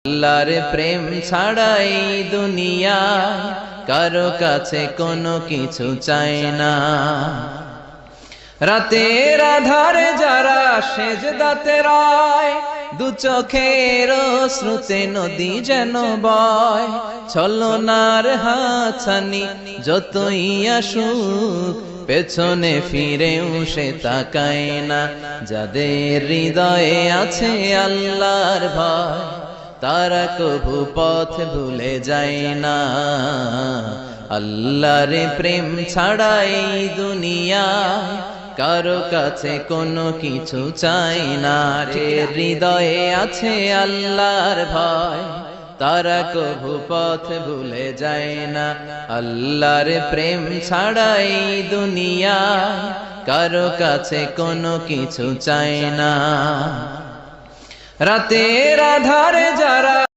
আল্লাহর প্রেম ছাড়াই দুনিয়ায় কারো কাছে কোনো কিছু চায় না। রাতের আধারে যারা সেজদাতে রয়, দু চোখের শ্রুতে নদী যেন বয়। ছলনার হাতছানি যতই আসুক, পেছনে ফিরেও সে তাকায় না। যাদের হৃদয়ে আছে আল্লাহর ভয়, তারা কভু পথ ভুলে যায় না। আল্লাহর প্রেম ছাড়াই দুনিয়ায় কারো কাছে কোনো কিছু চাই না। হৃদয়ে আছে আল্লাহর ভয়, তারা কভু পথ ভুলে যায় না। আল্লাহর প্রেম ছাড়াই দুনিয়ায় কারো কাছে কোনো কিছু চাই না। রাতের আধারে যারা